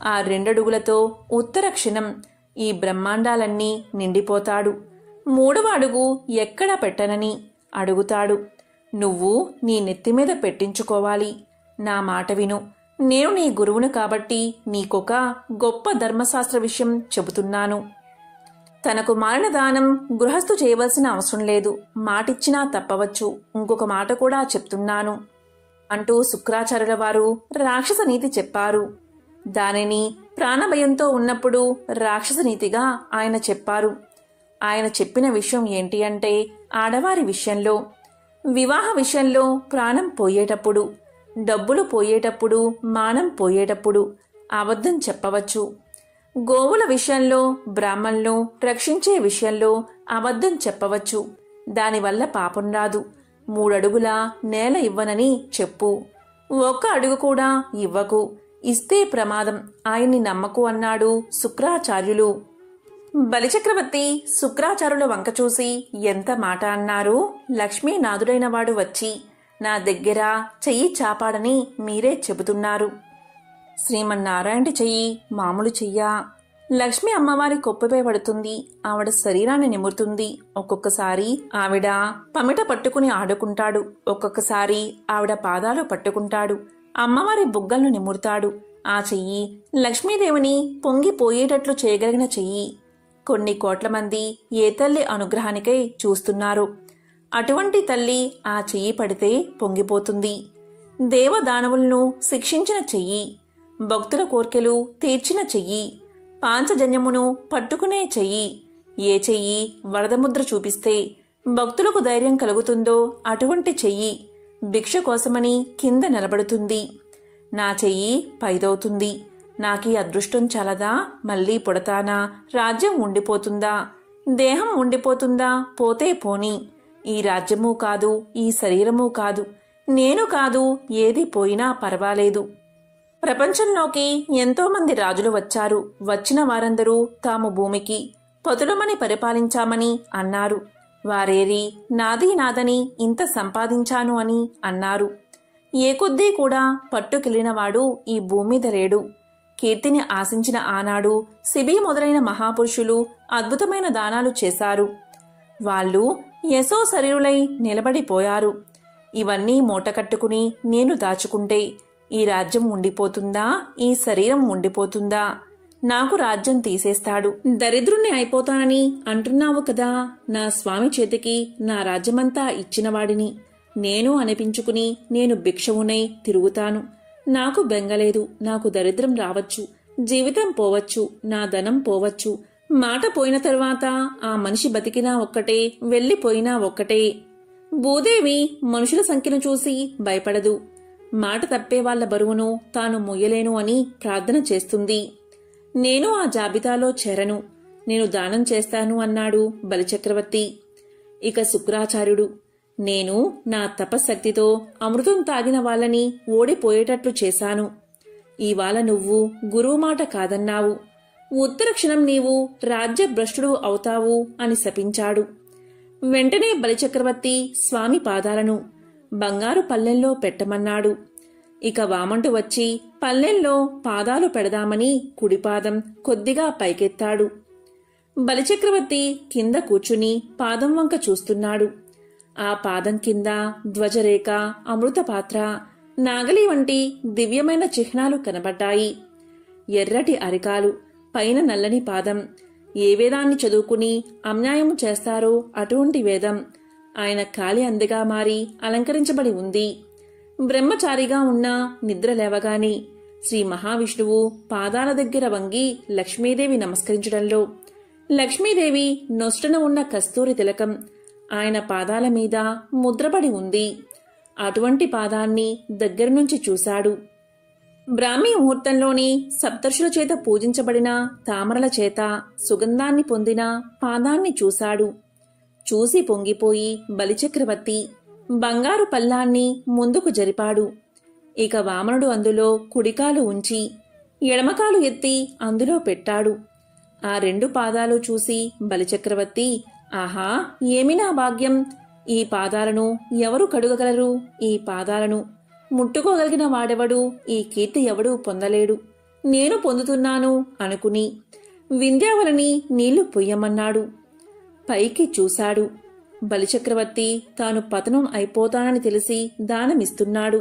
ఆ 2 అడుగులతో ఉత్తర క్షణం ఈ బ్రహ్మాండాలన్నీ నిండిపోతాడు. 3వ అడుగు ఎక్కడ పెట్టనని అడుగుతాడు. నువ్వు నీ నెత్తిమీద పెట్టించుకోవాలి. నా మాట విను. నేను నీ గురువును కాబట్టి నీకొక గొప్ప ధర్మశాస్త్ర విషయం చెబుతున్నాను. తనకు మారిన దానం గృహస్థు చేయవలసిన అవసరం లేదు. మాటిచ్చినా తప్పవచ్చు. ఇంకొక మాట కూడా చెప్తున్నాను అంటూ శుక్రాచార్యుల వారు రాక్షస నీతి చెప్పారు. దానిని ప్రాణభయంతో ఉన్నప్పుడు రాక్షస నీతిగా ఆయన చెప్పారు. ఆయన చెప్పిన విషయం ఏంటి అంటే, ఆడవారి విషయంలో, వివాహ విషయంలో ప్రాణం పోయేటప్పుడు, డబ్బులు పోయేటప్పుడు, మానం పోయేటప్పుడు అబద్ధం చెప్పవచ్చు. గోవుల విషయంలో, బ్రాహ్మణులను రక్షించే విషయంలో అబద్ధం చెప్పవచ్చు. దానివల్ల పాపం రాదు. 3 అడుగుల నేల ఇవ్వనని చెప్పు. 1 అడుగు కూడా ఇవ్వకు. ఇస్తే ప్రమాదం. ఆయన్ని నమ్మకు అన్నాడు శుక్రాచార్యులు. బలిచక్రవర్తి శుక్రాచార్యుల వంక చూసి, ఎంత మాట అన్నారు? లక్ష్మీనాథుడైన వాడు వచ్చి నా దగ్గర చెయ్యి చాపాడని మీరే చెబుతున్నారు. శ్రీమన్నారాయణ చెయ్యి మామూలు చెయ్యా. లక్ష్మి అమ్మవారి కొప్పుపై పడుతుంది. ఆవిడ శరీరాన్ని నిమురుతుంది. ఒక్కొక్కసారి ఆవిడ పమిట పట్టుకుని ఆడుకుంటాడు. ఒక్కొక్కసారి ఆవిడ పాదాలు పట్టుకుంటాడు. అమ్మవారి బుగ్గలను నిమురుతాడు. ఆ చెయ్యి లక్ష్మీదేవిని పొంగిపోయేటట్లు చేయగలిగిన చెయ్యి. కొన్ని కోట్ల మంది ఏ తల్లి అనుగ్రహానికై చూస్తున్నారు. అటువంటి తల్లి ఆ చెయ్యి పడితే పొంగిపోతుంది. దేవదానవులను శిక్షించిన చెయ్యి, భక్తుల కోర్కెలు తీర్చిన చెయ్యి, పాంచజన్యమును పట్టుకునే చెయ్యి. ఏ చెయ్యి వరదముద్ర చూపిస్తే భక్తులకు ధైర్యం కలుగుతుందో అటువంటి చెయ్యి భిక్ష కోసమని కింద నిలబడుతుంది. నా చెయ్యి పైదవుతుంది. నాకీ అదృష్టం చాలదా? మళ్ళీ పుడతానా? రాజ్యం ఉండిపోతుందా? దేహం ఉండిపోతుందా? పోతే పోని. ఈ రాజ్యమూ కాదు, ఈ శరీరమూ కాదు, నేను కాదు, ఏది పోయినా పర్వాలేదు. ప్రపంచంలోకి ఎంతోమంది రాజులు వచ్చారు. వచ్చిన వారందరూ తాము భూమికి పతులమని పరిపాలించామని అన్నారు. వారేరి నాది నాదని ఇంత సంపాదించాను అని అన్నారు. ఏ కొద్దీ కూడా పట్టుకెళ్లినవాడు ఈ భూమి మీద లేడు. కీర్తిని ఆశించిన ఆనాడు శిబి మొదలైన మహాపురుషులు అద్భుతమైన దానాలు చేశారు. వాళ్ళు యశో శరీరులై నిలబడిపోయారు. ఇవన్నీ మూటకట్టుకుని నేను దాచుకుంటే ఈ రాజ్యం ఉండిపోతుందా? ఈ శరీరం ఉండిపోతుందా? నాకు రాజ్యం తీసేస్తాడు, దరిద్రుణ్ణి అయిపోతానని అంటున్నావు కదా. నా స్వామి చేతికి నా రాజ్యమంతా ఇచ్చినవాడిని నేను అనిపించుకుని నేను భిక్షవునై తిరుగుతాను. నాకు బెంగలేదు. నాకు దరిద్రం రావచ్చు, జీవితం పోవచ్చు, నా ధనం పోవచ్చు. మాట పోయిన తరువాత ఆ మనిషి బతికినా ఒక్కటే, వెళ్లిపోయినా ఒక్కటే. భూదేవి మనుషుల సంఖ్యను చూసి భయపడదు. మాట తప్పే వాళ్ల బరువును తాను మొయ్యలేను అని ప్రార్థన చేస్తుంది. నేను ఆ జాబితాలో చేరను. నేను దానం చేస్తాను అన్నాడు బలిచక్రవర్తి. ఇక శుక్రాచార్యుడు, నేను నా తపశక్తితో అమృతం తాగిన వాళ్ళని ఓడిపోయేటట్లు చేశాను. ఇవాళ నువ్వు గురువు మాట కాదన్నావు. ఉత్తర క్షణం నీవు రాజ్యభ్రష్టుడు అవుతావు అని శపించాడు. వెంటనే బలిచక్రవర్తి స్వామి పాదాలను బంగారు పల్లెంలో పెట్టమన్నాడు. ఇక వామంటు వచ్చి పల్లెంలో పాదాలు పెడదామని కుడిపాదం కొద్దిగా పైకెత్తాడు. బలిచక్రవర్తి కింద కూర్చుని పాదం వంక చూస్తున్నాడు. ఆ పాదం కింద ధ్వజరేఖ, అమృతపాత్ర, నాగలి వంటి దివ్యమైన చిహ్నాలు కనబడ్డాయి. ఎర్రటి అరికాలు, పైన నల్లని పాదం. ఏ వేదాన్ని చదువుకుని అన్యాయము చేస్తారో అటువంటి వేదం ఆయన కాలి అందగా మారి అలంకరించబడి ఉంది. బ్రహ్మచారిగా ఉన్న నిద్ర లేవగానే శ్రీ మహావిష్ణువు పాదాల దగ్గర వంగి లక్ష్మీదేవి నమస్కరించడంలో లక్ష్మీదేవి నొస్టున ఉన్న కస్తూరి తిలకం ఆయన పాదాల మీద ముద్రపడి ఉంది. అటువంటి పాదాన్ని దగ్గరనుంచి చూశాడు. బ్రాహ్మీ ముహూర్తంలోని సప్తర్షుల చేత పూజించబడిన తామరల చేత సుగంధాన్ని పొందిన పాదాన్ని చూశాడు. చూసి పొంగిపోయి బలిచక్రవర్తి బంగారు పల్లాన్ని ముందుకు జరిపాడు. ఇక వామనుడు అందులో కుడికాలు ఉంచి ఎడమకాలు ఎత్తి అందులో పెట్టాడు. ఆ 2 పాదాలు చూసి బలిచక్రవర్తి, ఆహా, ఏమినా భాగ్యం! ఈ పాదాలను ఎవరు కడుగగలరు? ఈ పాదాలను ముట్టుకోగలిగిన వాడెవడు? ఈ కీర్తి ఎవడూ పొందలేడు. నేను పొందుతున్నాను అనుకుని వింధ్యావళిని నీళ్లు పొయ్యమన్నాడు. పైకి చూశాడు. బలిచక్రవర్తి తాను పతనం అయిపోతానని తెలిసి దానమిస్తున్నాడు.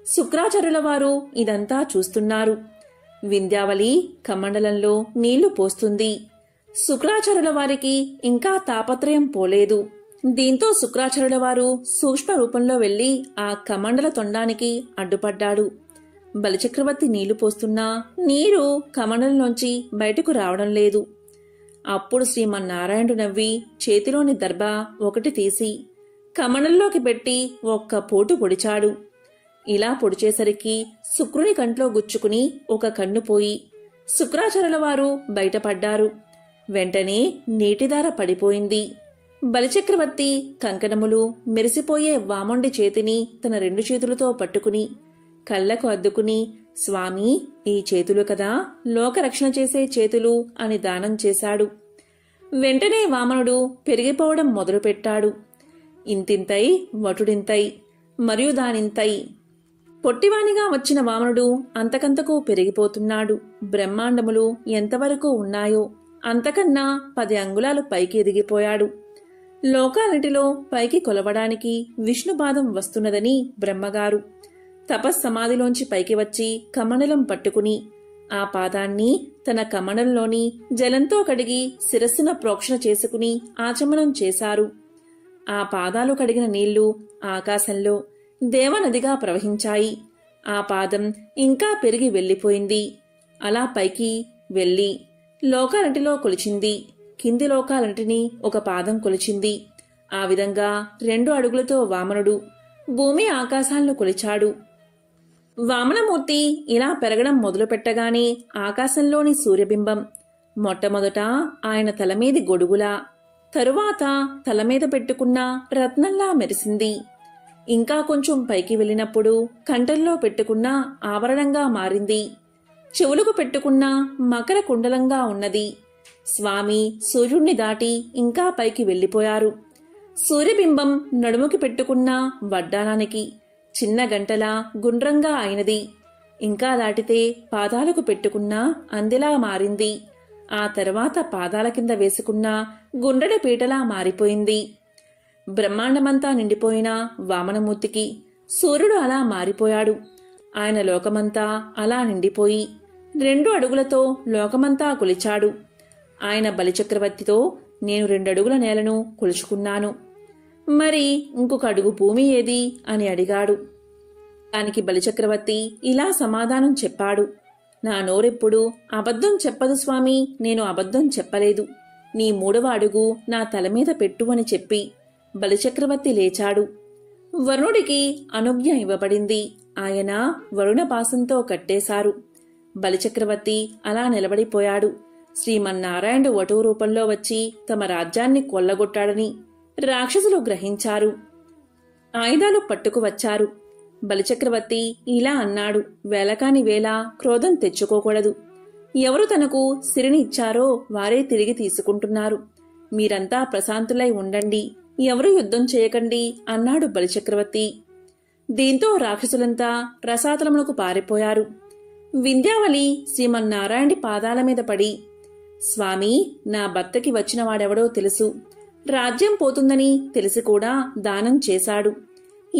శుక్రాచార్యుల వారు ఇదంతా చూస్తున్నారు. వింధ్యావళి కమండలంలో నీళ్లు పోస్తుంది. శుక్రాచార్యుల వారికి ఇంకా తాపత్రయం పోలేదు. దీంతో శుక్రాచార్యుల వారు సూక్ష్మ రూపంలో వెళ్లి ఆ కమండల తొండానికి అడ్డుపడ్డాడు. బలిచక్రవర్తి నీళ్లు పోస్తున్నా నీరు కమండలంలోంచి బయటకు రావడం లేదు. అప్పుడు శ్రీమన్నారాయణుడు నవ్వి చేతిలోని దర్భ ఒకటి తీసి కమండలంలోకి పెట్టి ఒక్క పోటు పొడిచాడు. ఇలా పొడిచేసరికి శుక్రుని కంట్లో గుచ్చుకుని ఒక కన్ను పోయి శుక్రాచార్యుల వారు బయటపడ్డారు. వెంటనే నీటిధార పడిపోయింది. బలిచక్రవర్తి కంకణములు మెరిసిపోయే వామండి చేతిని తన 2 చేతులతో పట్టుకుని కళ్లకు అద్దుకుని, స్వామి, ఈ చేతులు కదా లోకరక్షణ చేసే చేతులు అని దానం చేశాడు. వెంటనే వామనుడు పెరిగిపోవడం మొదలుపెట్టాడు. ఇంతింతై వటుడింతై మరియు దానింతై. పొట్టివానిగా వచ్చిన వామనుడు అంతకంతకు పెరిగిపోతున్నాడు. బ్రహ్మాండములు ఎంతవరకు ఉన్నాయో అంతకన్నా 10 అంగుళాలు పైకి ఎదిగిపోయాడు. లోకాలన్నిటిలో పైకి కొలవడానికి విష్ణుపాదం వస్తున్నదని బ్రహ్మగారు తపస్సమాధిలోంచి పైకి వచ్చి కమండలం పట్టుకుని ఆ పాదాన్ని తన కమండలంలోని జలంతో కడిగి శిరస్సున ప్రోక్షణ చేసుకుని ఆచమనం చేశారు. ఆ పాదాలు కడిగిన నీళ్లు ఆకాశంలో దేవనదిగా ప్రవహించాయి. ఆ పాదం ఇంకా పెరిగి వెళ్లిపోయింది. అలా పైకి వెళ్లి లోకాలన్నిటిలో కొలిచింది. కింది లోకాలన్నిటినీ ఒక పాదం కొలిచింది. ఆ విధంగా 2 అడుగులతో వామనుడు భూమి ఆకాశాలను కొలిచాడు. వామనమూర్తి ఇలా పెరగడం మొదలుపెట్టగానే ఆకాశంలోని సూర్యబింబం మొట్టమొదట ఆయన తలమీది గొడుగులా, తరువాత తలమీద పెట్టుకున్న రత్నంలా మెరిసింది. ఇంకా కొంచెం పైకి వెళ్ళినప్పుడు కంఠంలో పెట్టుకున్న ఆభరణంగా మారింది. చెవులకు పెట్టుకున్న మకర కుండలంగా ఉన్నది. స్వామి సూర్యుణ్ణి దాటి ఇంకా పైకి వెళ్లిపోయారు. సూర్యబింబం నడుముకి పెట్టుకున్న వడ్డానానికి చిన్న గంటలా గుండ్రంగా అయినది. ఇంకా దాటితే పాదాలకు పెట్టుకున్న అందెలా మారింది. ఆ తర్వాత పాదాల కింద వేసుకున్న గుండ్రటి పీటలా మారిపోయింది. బ్రహ్మాండమంతా నిండిపోయిన వామనమూర్తికి సూర్యుడు అలా మారిపోయాడు. ఆయన లోకమంతా అలా నిండిపోయి 2 అడుగులతో లోకమంతా కొలిచాడు. ఆయన బలిచక్రవర్తితో, నేను 2 అడుగుల నేలను కొలుచుకున్నాను, మరి ఇంకొక అడుగు భూమి ఏది అని అడిగాడు. దానికి బలిచక్రవర్తి ఇలా సమాధానం చెప్పాడు. నా నోరెప్పుడు అబద్ధం చెప్పదు స్వామి, నేను అబద్ధం చెప్పలేదు. నీ 3వ అడుగు నా తలమీద పెట్టు అని చెప్పి బలిచక్రవర్తి లేచాడు. వరుణుడికి అనుజ్ఞ ఇవ్వబడింది. ఆయన వరుణపాసంతో కట్టేశారు. బలిచక్రవర్తి అలా నిలబడిపోయాడు. శ్రీమన్నారాయణుడు వటువు రూపంలో వచ్చి తమ రాజ్యాన్ని కొల్లగొట్టాడని రాక్షసులు గ్రహించారు. ఆయుధాలు పట్టుకు వచ్చారు. బలిచక్రవర్తి ఇలా అన్నాడు, వేలకాని వేళ క్రోధం తెచ్చుకోకూడదు. ఎవరు తనకు సిరిని ఇచ్చారో వారే తిరిగి తీసుకుంటున్నారు. మీరంతా ప్రశాంతులై ఉండండి, ఎవరు యుద్ధం చేయకండి అన్నాడు బలిచక్రవర్తి. దీంతో రాక్షసులంతా రసాతలమునకు పారిపోయారు. వింధ్యావళి శ్రీమన్నారాయణుడి పాదాల మీద పడి, స్వామి, నా భర్తకి వచ్చిన వాడెవడో తెలుసు. రాజ్యం పోతుందని తెలిసి కూడా దానం చేశాడు.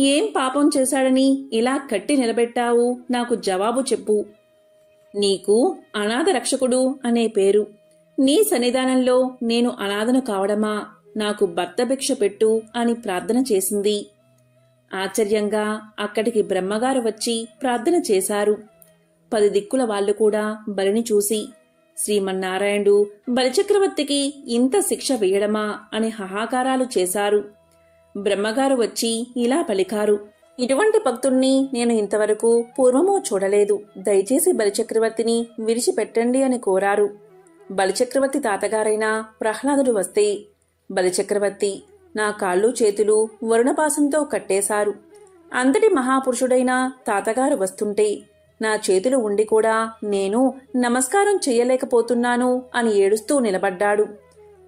ఏం పాపం చేశాడని ఇలా కట్టి నిలబెట్టావు? నాకు జవాబు చెప్పు. నీకు అనాథ రక్షకుడు అనే పేరు. నీ సన్నిధానంలో నేను అనాథను కావడమా? నాకు భర్త భిక్ష పెట్టు అని ప్రార్థన చేసింది. ఆశ్చర్యంగా అక్కడికి బ్రహ్మగారు వచ్చి ప్రార్థన చేశారు. 10 దిక్కుల వాళ్లు కూడా బలిని చూసి, శ్రీమన్నారాయణుడు బలిచక్రవర్తికి ఇంత శిక్ష వేయడమా అని హాహాకారాలు చేశారు. బ్రహ్మగారు వచ్చి ఇలా పలికారు, ఇటువంటి భక్తుణ్ణి నేను ఇంతవరకు పూర్వము చూడలేదు. దయచేసి బలిచక్రవర్తిని విడిచిపెట్టండి అని కోరారు. బలిచక్రవర్తి తాతగారైన ప్రహ్లాదుడు వస్తే, బలిచక్రవర్తి, నా కాళ్ళు చేతులు వరుణపాసంతో కట్టేశారు. అంతటి మహాపురుషుడైన తాతగారు వస్తుంటే నా చేతులు ఉండి కూడా నేను నమస్కారం చెయ్యలేకపోతున్నాను అని ఏడుస్తూ నిలబడ్డాడు.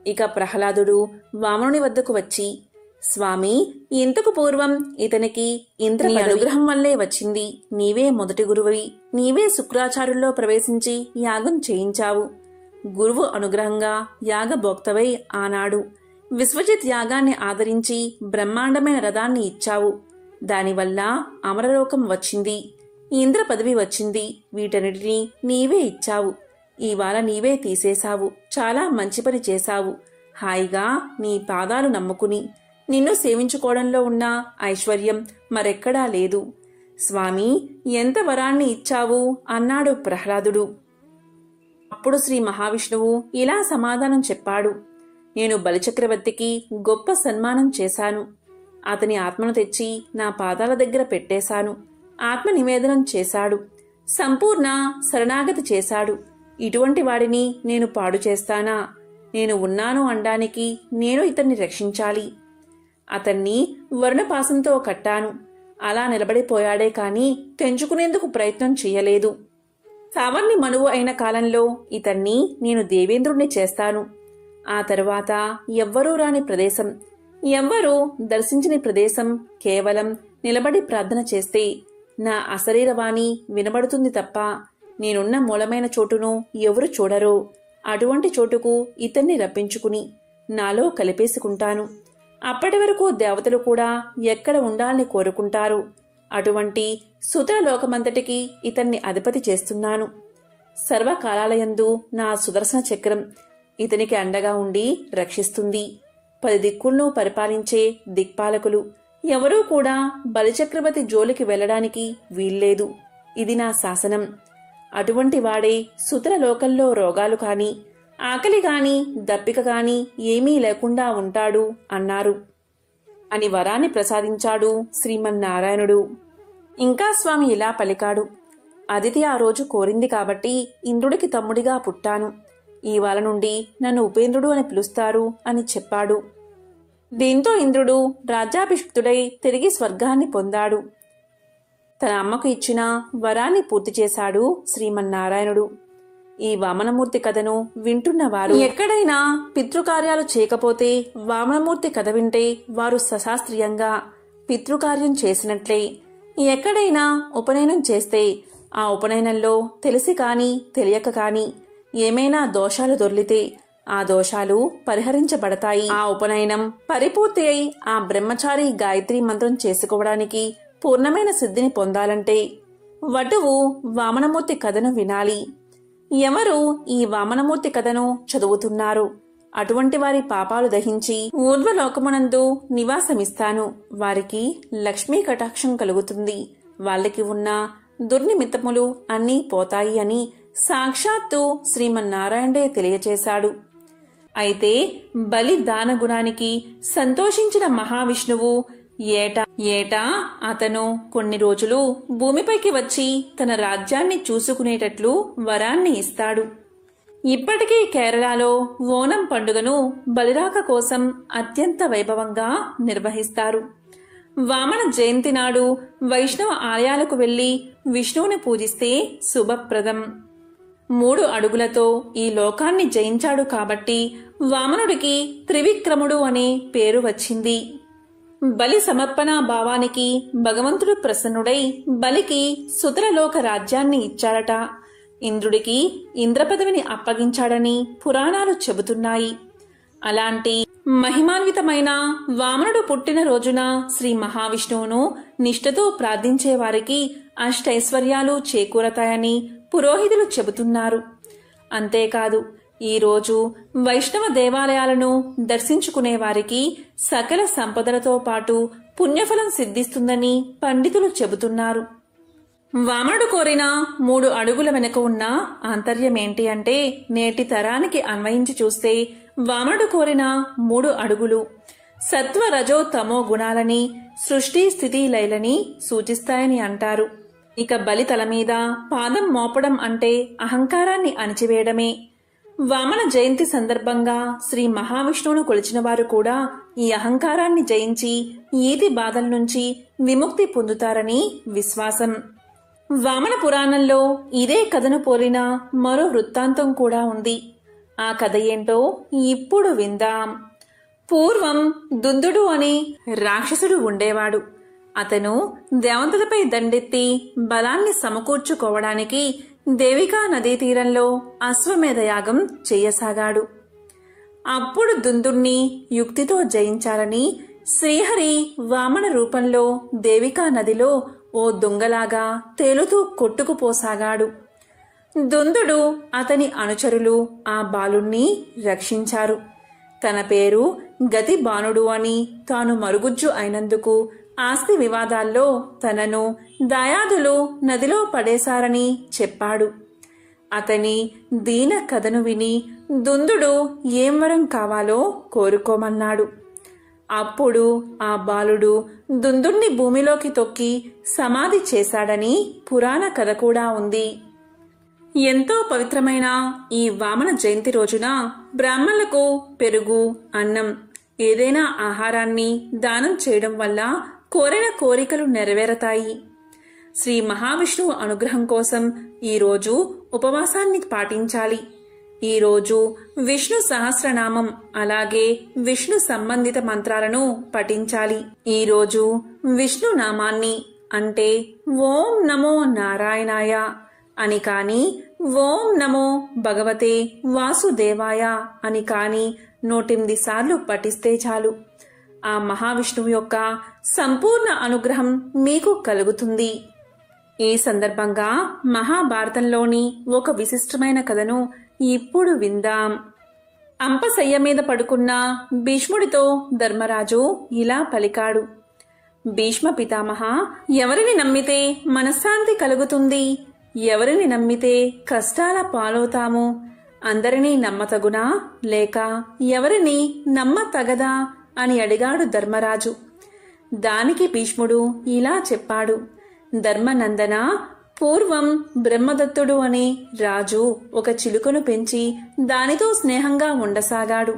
ఇక ప్రహ్లాదుడు వామనుని వద్దకు వచ్చి, స్వామి, ఇంతకు పూర్వం ఇతనికి ఇంద్ర అనుగ్రహం వల్లే వచ్చింది. నీవే మొదటి గురువువి. నీవే శుక్రాచార్యుల్లో ప్రవేశించి యాగం చేయించావు. గురువు అనుగ్రహంగా యాగభోక్తవై ఆనాడు విశ్వజిత్ యాగాన్ని ఆదరించి బ్రహ్మాండమైన రథాన్ని ఇచ్చావు. దానివల్ల అమరలోకం వచ్చింది, ఇంద్ర పదవి వచ్చింది. వీటన్నిటినీ నీవే ఇచ్చావు. ఇవాళ నీవే తీసేశావు. చాలా మంచి పని చేశావు. హాయిగా నీ పాదాలు నమ్ముకుని నిన్ను సేవించుకోవడంలో ఉన్న ఐశ్వర్యం మరెక్కడా లేదు. స్వామి, ఎంత వరాన్ని ఇచ్చావు అన్నాడు ప్రహ్లాదుడు. అప్పుడు శ్రీ మహావిష్ణువు ఇలా సమాధానం చెప్పాడు. నేను బలిచక్రవర్తికి గొప్ప సన్మానం చేశాను. అతని ఆత్మను తెచ్చి నా పాదాల దగ్గర పెట్టేశాను. ఆత్మ నివేదనం చేశాడు. సంపూర్ణ శరణాగతి చేశాడు. ఇటువంటి వాడిని నేను పాడు చేస్తానా? నేను ఉన్నాను అనడానికి నేను ఇతన్ని రక్షించాలి. అతన్ని వర్ణపాసంతో కట్టాను. అలా నిలబడిపోయాడే కాని తెంచుకునేందుకు ప్రయత్నం చెయ్యలేదు. సావర్ణి మనువు అయిన కాలంలో ఇతన్ని నేను దేవేంద్రుణ్ణి చేస్తాను. ఆ తరువాత ఎవ్వరూ రాని ప్రదేశం, ఎవ్వరూ దర్శించని ప్రదేశం, కేవలం నిలబడి ప్రార్థన చేస్తే నా అశరీరవాణి వినబడుతుంది తప్ప నేనున్న మూలమైన చోటును ఎవరు చూడరో అటువంటి చోటుకు ఇతన్ని రప్పించుకుని నాలో కలిపేసుకుంటాను. అప్పటి వరకు దేవతలు కూడా ఎక్కడ ఉండాలని కోరుకుంటారు. అటువంటి సుతర లోకమంతటికి ఇతన్ని అధిపతి చేస్తున్నాను. సర్వకాలాలయందు నా సుదర్శన చక్రం ఇతనికి అండగా ఉండి రక్షిస్తుంది. 10 దిక్కులను పరిపాలించే దిక్పాలకులు ఎవరూ కూడా బలిచక్రవర్తి జోలికి వెళ్లడానికి వీల్లేదు. ఇది నా శాసనం. అటువంటి వాడే సుతర లోకంలో రోగాలు కాని, ఆకలి గాని, దప్పిక గాని ఏమీ లేకుండా ఉంటాడు అన్నారు అని వరాన్ని ప్రసాదించాడు శ్రీమన్నారాయణుడు. ఇంకా స్వామి ఇలా పలికాడు. అదితి ఆ రోజు కోరింది కాబట్టి ఇంద్రుడికి తమ్ముడిగా పుట్టాను. ఇవాళ నుండి నన్ను ఉపేంద్రుడు అని పిలుస్తారు అని చెప్పాడు. దీంతో ఇంద్రుడు రాజ్యాభిషిక్తుడై తిరిగి స్వర్గాన్ని పొందాడు. తన అమ్మకు ఇచ్చిన వరాన్ని పూర్తి చేశాడు శ్రీమన్నారాయణుడు. ఈ వామనమూర్తి కథను వింటున్నవారు ఎక్కడైనా పితృకార్యాలు చేయకపోతే వామనమూర్తి కథ వింటే వారు సశాస్త్రీయంగా పితృకార్యం చేసినట్లే. ఎక్కడైనా ఉపనయనం చేస్తే ఆ ఉపనయనంలో తెలిసి కాని తెలియక కాని ఏమైనా దోషాలు దొర్లితే ఆ దోషాలు పరిహరించబడతాయి. ఆ ఉపనయనం పరిపూర్తి అయి ఆ బ్రహ్మచారి గాయత్రీ మంత్రం చేసుకోవడానికి పూర్ణమైన సిద్ధిని పొందాలంటే వటువు వామనమూర్తి కథను వినాలి. ఎవరు ఈ వామనమూర్తి కథను చదువుతున్నారు అటువంటి వారి పాపాలు దహించి ఊర్ధ్వలోకమునందు నివాసమిస్తాను. వారికి లక్ష్మీ కటాక్షం కలుగుతుంది. వాళ్ళకి ఉన్న దుర్నిమిత్తములు అన్నీ పోతాయి అని సాక్షాత్తు శ్రీమన్నారాయణుడే తెలియచేశాడు. అయితే బలి దాన గుణానికి సంతోషించిన మహావిష్ణువు ఏటా అతను కొన్ని రోజులు భూమిపైకి వచ్చి తన రాజ్యాన్ని చూసుకునేటట్లు వరాన్ని ఇస్తాడు. ఇప్పటికీ కేరళలో ఓనం పండుగను బలిరాక కోసం అత్యంత వైభవంగా నిర్వహిస్తారు. వామన జయంతి నాడు వైష్ణవ ఆలయాలకు వెళ్లి విష్ణువుని పూజిస్తే శుభప్రదం. 3 అడుగులతో ఈ లోకాన్ని జయించాడు కాబట్టి వామనుడికి త్రివిక్రముడు అనే పేరు వచ్చింది. బలి సమర్పణ భావానికి భగవంతుడు ప్రసన్నుడై బలికి సుతరలోక రాజ్యాన్ని ఇచ్చాడట. ఇంద్రుడికి ఇంద్రపదవిని అప్పగించాడని పురాణాలు చెబుతున్నాయి. అలాంటి మహిమాన్వితమైన వామనుడు పుట్టిన రోజున శ్రీ మహావిష్ణువును నిష్ఠతో ప్రార్థించే వారికి అష్టైశ్వర్యాలు చేకూరతాయని పురోహితులు చెబుతున్నారు. అంతేకాదు ఈరోజు వైష్ణవ దేవాలయాలను దర్శించుకునే వారికి సకల సంపదలతో పాటు పుణ్యఫలం సిద్ధిస్తుందని పండితులు చెబుతున్నారు. వామనుడు కోరిన 3 అడుగుల వెనుక ఉన్న ఆంతర్యమేంటి అంటే నేటి తరానికి అన్వయించి చూస్తే వామనుడు కోరిన 3 అడుగులు సత్వ రజో తమో గుణాలని, సృష్టి స్థితి లయలని సూచిస్తాయని అంటారు. ఇక బలి తల మీద పాదం మోపడం అంటే అహంకారాన్ని అణిచివేయడమే. వామన జయంతి సందర్భంగా శ్రీ మహావిష్ణువును కొలిచిన వారు కూడా ఈ అహంకారాన్ని జయించి ఈతి బాధల నుంచి విముక్తి పొందుతారని విశ్వాసం. వామన పురాణంలో ఇదే కథను పోలిన మరో వృత్తాంతం కూడా ఉంది. ఆ కథ ఏంటో ఇప్పుడు విందాం. పూర్వం దుందుడు అనే రాక్షసుడు ఉండేవాడు. అతను దేవతలపై దండెత్తి బలాన్ని సమకూర్చుకోవడానికి దేవికా నదీ తీరంలో అశ్వమేధయాగం చెయ్యసాగాడు. అప్పుడు దుందుణ్ణి యుక్తితో జయించాలని శ్రీహరి వామన రూపంలో దేవికా నదిలో ఓ దొంగలాగా తేలుతూ కొట్టుకుపోసాగాడు. దుందుడు అతని అనుచరులు ఆ బాలుణ్ణి రక్షించారు. తన పేరు గతిబానుడు అని, తాను మరుగుజ్జు అయినందుకు ఆస్తి వివాదాల్లో తనను దాయాదులు నదిలో పడేశారని చెప్పాడు. అతని దీన కథను విని దుందుడు ఏం వరం కావాలో కోరుకోమన్నాడు. అప్పుడు ఆ బాలుడు దుందుణ్ణి భూమిలోకి తొక్కి సమాధి చేశాడని పురాణ కథ కూడా ఉంది. ఎంతో పవిత్రమైన ఈ వామన జయంతి రోజున బ్రాహ్మణులకు పెరుగు, అన్నం, ఏదైనా ఆహారాన్ని దానం చేయడం వల్ల కోరిన కోరికలు నెరవేరతాయి. శ్రీ మహావిష్ణువు అనుగ్రహం కోసం ఈరోజు ఉపవాసాన్ని పాటించాలి. ఈరోజు విష్ణు సహస్రనామం అలాగే విష్ణు సంబంధిత మంత్రాలను పఠించాలి. ఈరోజు విష్ణు నామాన్ని అంటే ఓం నమో నారాయణాయ అని కాని, ఓం నమో భగవతే వాసుదేవాయ అని కాని 108 సార్లు పఠిస్తే చాలు. ఆ మహావిష్ణువు యొక్క సంపూర్ణ అనుగ్రహం మీకు కలుగుతుంది. ఈ సందర్భంగా మహాభారతంలోని ఒక విశిష్టమైన కథను ఇప్పుడు విందాం. అంపశయ్య మీద పడుకున్న భీష్ముడితో ధర్మరాజు ఇలా పలికాడు. భీష్మ పితామహ, ఎవరిని నమ్మితే మనశ్శాంతి కలుగుతుంది? ఎవరిని నమ్మితే కష్టాల పాలవుతాము? అందరినీ నమ్మతగునా లేక ఎవరిని నమ్మతగదా అని అడిగాడు ధర్మరాజు. దానికి భీష్ముడు ఇలా చెప్పాడు. ధర్మనందన, పూర్వం బ్రహ్మదత్తుడు అనే రాజు ఒక చిలుకను పెంచి దానితో స్నేహంగా ఉండసాగాడు.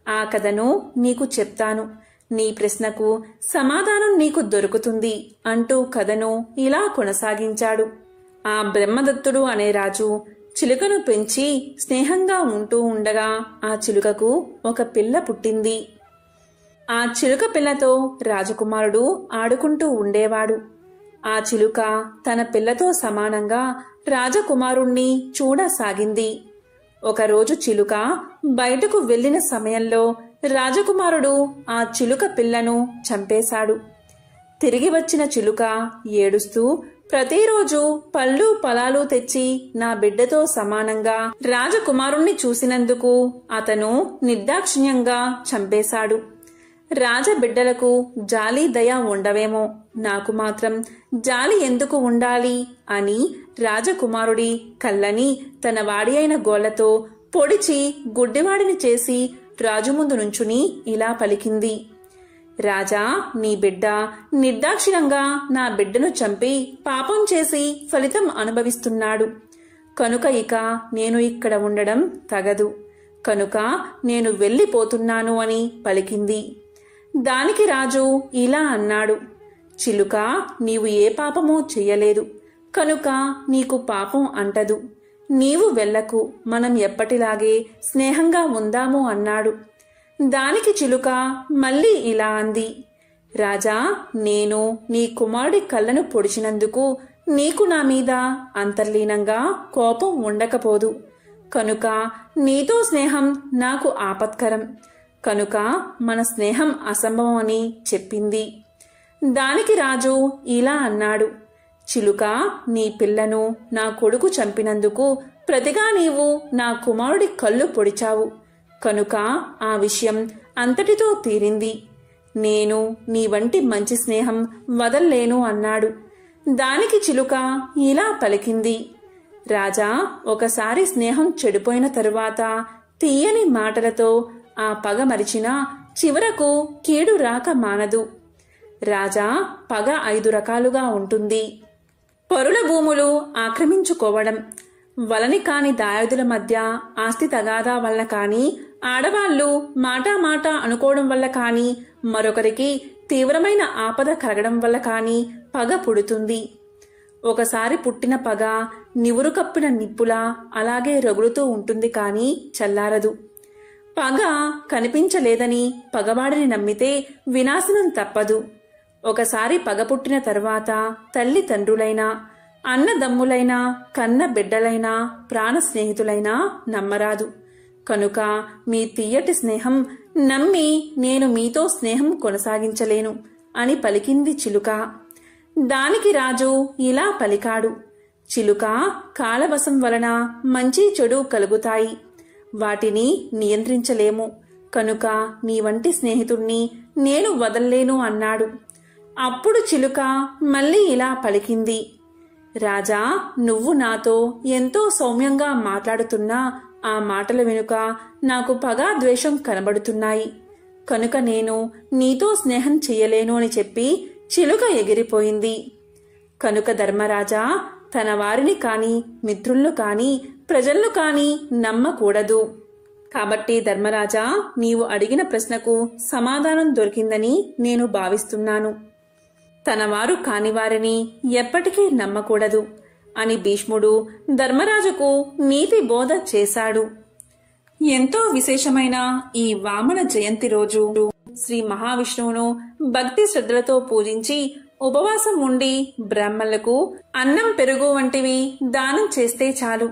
ఆ కథను నీకు చెప్తాను. నీ ప్రశ్నకు సమాధానం నీకు దొరుకుతుంది అంటూ కథను ఇలా కొనసాగించాడు. ఆ బ్రహ్మదత్తుడు అనే రాజు చిలుకను పెంచి స్నేహంగా ఉంటూ ఉండగా ఆ చిలుకకు ఒక పిల్ల పుట్టింది. ఆ చిలుక పిల్లతో రాజకుమారుడు ఆడుకుంటూ ఉండేవాడు. ఆ చిలుక తన పిల్లతో సమానంగా రాజకుమారుణ్ణి చూడసాగింది. ఒకరోజు చిలుక బయటకు వెళ్లిన సమయంలో రాజకుమారుడు ఆ చిలుక పిల్లను చంపేశాడు. తిరిగి వచ్చిన చిలుక ఏడుస్తూ ప్రతిరోజు పళ్ళు ఫలాలు తెచ్చి నా బిడ్డతో సమానంగా రాజకుమారుణ్ణి చూసినందుకు అతను నిర్దాక్షిణ్యంగా చంపేశాడు. రాజబిడ్డలకు జాలి దయ ఉండవేమో, నాకు మాత్రం జాలి ఎందుకు ఉండాలి అని రాజకుమారుడి కళ్ళని తన వాడి అయిన గోళ్లతో పొడిచి గుడ్డివాడిని చేసి రాజు ముందు నుంచుని ఇలా పలికింది. రాజా, నీ బిడ్డ నిర్దాక్షిణంగా నా బిడ్డను చంపి పాపం చేసి ఫలితం అనుభవిస్తున్నాడు. కనుక ఇక నేను ఇక్కడ ఉండడం తగదు. కనుక నేను వెళ్ళిపోతున్నాను అని పలికింది. దానికి రాజు ఇలా అన్నాడు. చిలుక, నీవు ఏ పాపమూ చెయ్యలేదు కనుక నీకు పాపం అంటదు. నీవు వెళ్ళకు, మనం ఎప్పటిలాగే స్నేహంగా ఉందాము అన్నాడు. దానికి చిలుక మళ్ళీ ఇలా అంది. రాజా, నేను నీ కుమారుడి కళ్ళను పొడిచినందుకు నీకు నా మీద అంతర్లీనంగా కోపం ఉండకపోదు. కనుక నీతో స్నేహం నాకు ఆపత్కరం. కనుక మన స్నేహం అసంభవం అని చెప్పింది. దానికి రాజు ఇలా అన్నాడు. చిలుక, నీ పిల్లను నా కొడుకు చంపినందుకు ప్రతిగా నీవు నా కుమారుడి కళ్ళు పొడిచావు. కనుక ఆ విషయం అంతటితో తీరింది. నేను నీ వంటి మంచి స్నేహం వదల్లేను అన్నాడు. దానికి చిలుక ఇలా పలికింది. రాజా, ఒకసారి స్నేహం చెడిపోయిన తరువాత తీయని మాటలతో ఆ పగ మరిచినా చివరకు కీడు రాక మానదు. రాజా, పగ 5 రకాలుగా ఉంటుంది. పరుల భూములు ఆక్రమించుకోవడం, వలని కాని దాయాదుల మధ్య ఆస్తి తగాదా వల్ల కాని, ఆడవాళ్లు మాట అనుకోవడం వల్ల కాని, మరొకరికి తీవ్రమైన ఆపద కలగడం వల్ల కాని పగ పుడుతుంది. ఒకసారి పుట్టిన పగ నివురు కప్పిన నిప్పులా అలాగే రగులుతూ ఉంటుంది కాని చల్లారదు. పగ కనిపించలేదని పగవాడిని నమ్మితే వినాశనం తప్పదు. ఒకసారి పగ పుట్టిన తరువాత తల్లిదండ్రులైనా, అన్నదమ్ములైనా, కన్న బిడ్డలైనా, ప్రాణ స్నేహితులైనా నమ్మరాదు. కనుక మీ తీయటి స్నేహం నమ్మి నేను మీతో స్నేహం కొనసాగించలేను అని పలికింది చిలుక. దానికి రాజు ఇలా పలికాడు: చిలుక, కాలవశం వలన మంచి చెడు కలుగుతాయి, వాటిని నియంత్రించలేము, కనుక నీ వంటి స్నేహితుణ్ణి నేను వదల్లేను అన్నాడు. అప్పుడు చిలుక మళ్ళీ ఇలా పలికింది: రాజా, నువ్వు నాతో ఎంతో సౌమ్యంగా మాట్లాడుతున్నా ఆ మాటల వెనుక నాకు పగ, ద్వేషం కనబడుతున్నాయి, కనుక నేను నీతో స్నేహం చెయ్యలేను అని చెప్పి చిలుక ఎగిరిపోయింది. కనుక ధర్మరాజా తన వారిని కాని, మిత్రులను కాని, ప్రజలను కాని నమ్మకూడదు. కాబట్టి ధర్మరాజా, నీవు అడిగిన ప్రశ్నకు సమాధానం దొరికిందని నేను భావిస్తున్నాను. తనవారు కానివారిని ఎప్పటికీ నమ్మకూడదు అని భీష్ముడు ధర్మరాజుకు నీతి బోధ చేశాడు. ఎంతో విశేషమైన ఈ వామన జయంతి రోజు శ్రీ మహావిష్ణువును భక్తి శ్రద్ధలతో పూజించి ఉపవాసం ఉండి బ్రాహ్మణులకు అన్నం, పెరుగు వంటివి దానం చేస్తే చాలు,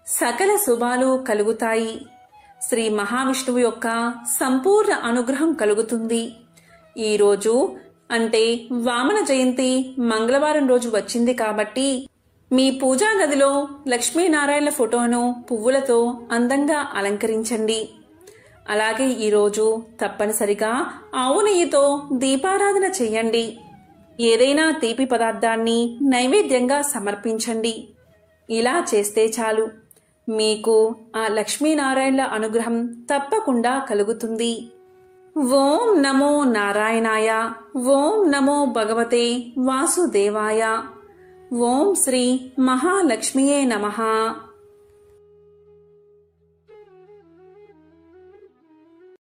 సకల శుభాలు కలుగుతాయి. శ్రీ మహావిష్ణువు యొక్క సంపూర్ణ అనుగ్రహం కలుగుతుంది. ఈరోజు అంటే వామన జయంతి మంగళవారం రోజు వచ్చింది కాబట్టి మీ పూజా గదిలో లక్ష్మీనారాయణ ఫోటోను పువ్వులతో అందంగా అలంకరించండి. అలాగే ఈరోజు తప్పనిసరిగా ఆవు నెయ్యితో దీపారాధన చెయ్యండి. ఏదైనా తీపి పదార్థాన్ని నైవేద్యంగా సమర్పించండి. ఇలా చేస్తే చాలు, మీకు ఆ లక్ష్మీనారాయణల అనుగ్రహం తప్పకుండా కలుగుతుంది. ఓం నమో నారాయణాయ. ఓం నమో భగవతే వాసుదేవాయ. ఓం శ్రీ మహాలక్ష్మియే నమః.